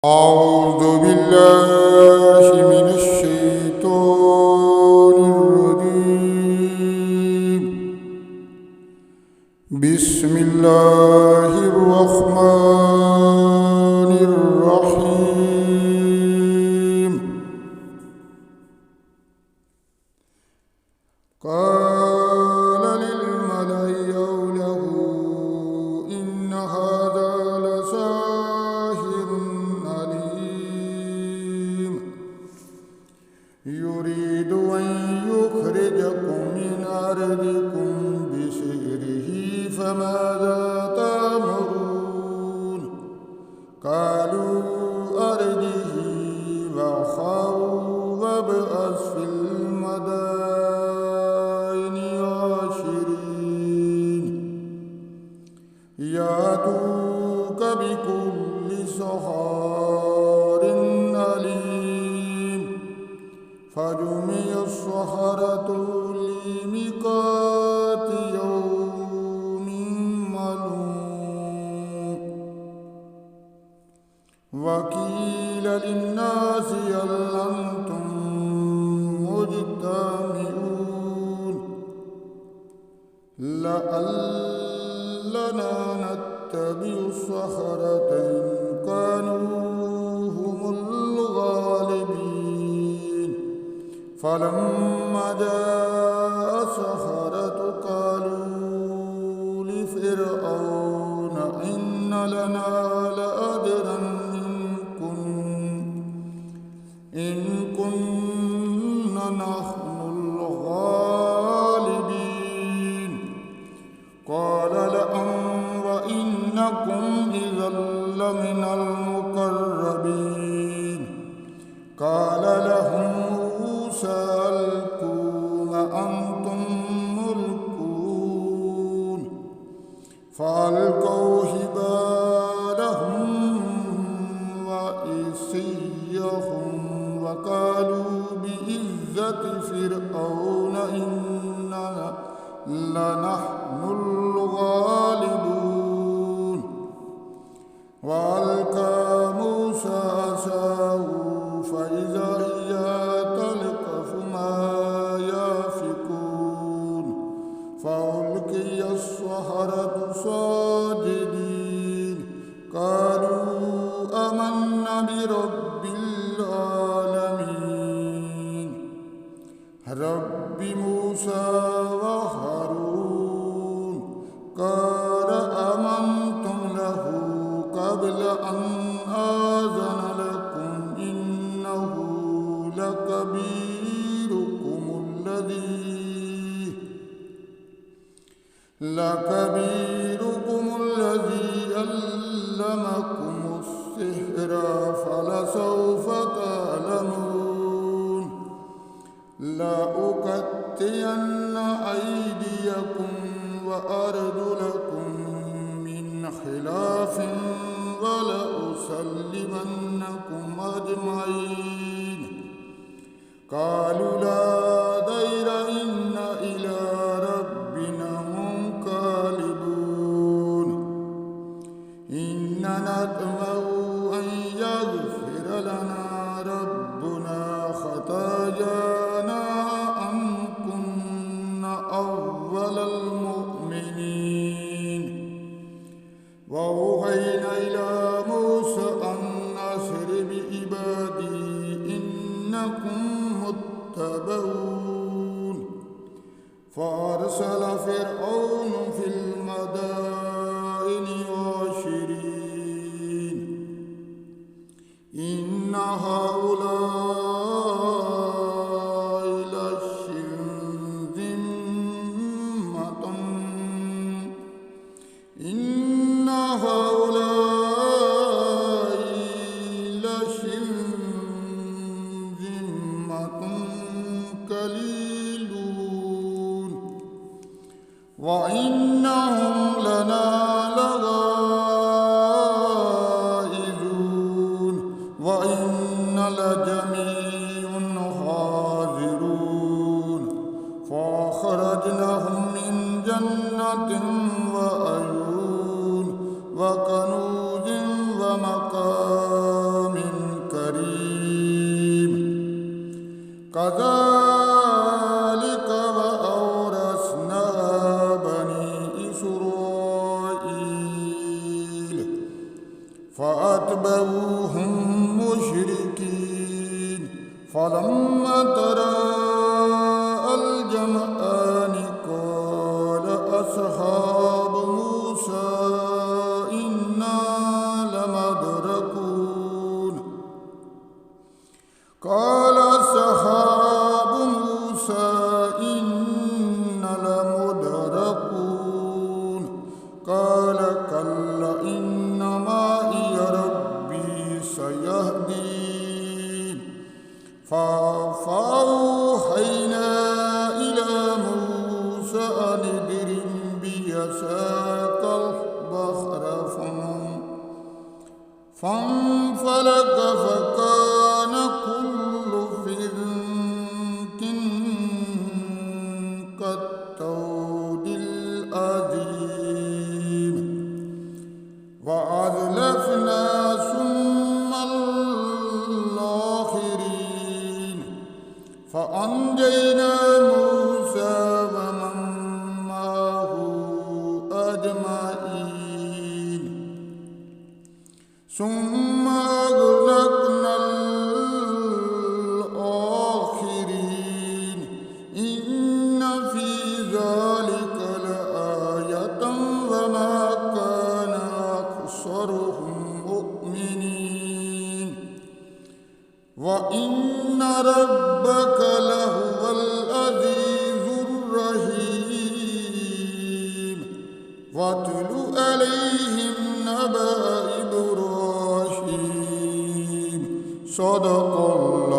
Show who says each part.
Speaker 1: أعوذ بالله من الشيطان الرجيم. بسم الله الرحمن الرحيم. قال للملأ حوله إن هذا لساحر عليم يريد أن يخرجكم من أرضكم بسحره فماذا تأمرون؟ قالوا أرجه وأخاه وابعث في المدائن حاشرين يأتوك بكل سحار عليم. فجمع السحرة لميقات يوم معلوم. وقيل للناس هل أنتم مجتمعون لعلنا نتبع السحرة إن كانوا هم الغالبين. فلما جاء السحرة قالوا لفرعون إن لنا لأجرا إن كنا نحن الغالبين. قال وإنكم إذا لمن المقربين. قال لهم موسى ألقوا ما أنتم ملقون. فألقوا حبالهم وعصيهم وقالوا بعزة فرعون إننا لنحن الغالبون. وألقى موسى عصاه فإذا هي تلقف ما يأفكون. فألقي السحرة ساجدين قالوا آمنا برب العالمين رب موسى وهارون. قال آمنتم له قبل أن آذن لكم إنه لكبيركم الذي علمكم السحر فلسوف تعلمون. لأقطعن أيديكم وأرجلكم من خلاف ولأصلبنكم أجمعين. قالوا لا ضير إنا إلى ربنا منقلبون. إننا نطمع أن يغفر لنا ربنا خطايانا أن كنا أول المؤمنين. وأوحينا إلى موسى أن أسر بعبادي إنكم متبعون. فأرسل فرعون في المدائن حاشرين إن هؤلاء لشرذمة قليلون وإنهم لنا لغائظون وإنا لجميع حاذرون. فأخرجناهم من جنة وعيون وكنوز ومقام كذلك وأورثناها بني إسرائيل فأتبعوهم مشركين فلما تراءى الجمعان قال أصحاب موسى إنا لمدركون قال أصحاب موسى إنا لمدركون قال كلا إن معي ربي سيهدين فأوحينا إلى موسى أن اضرب بعصاك البحر فانفلق فكان كل فرق كالطود العظيم وأزلفنا ثم الآخرين فأنجينا موسى ومن معه أجمعين ثم أغرقنا الآخرين إن في ذلك لآية وما كان أكثرهم مؤمنين وإن ربك لهو العزيز الرحيم واتل عليهم نبأ إبراهيم صدق الله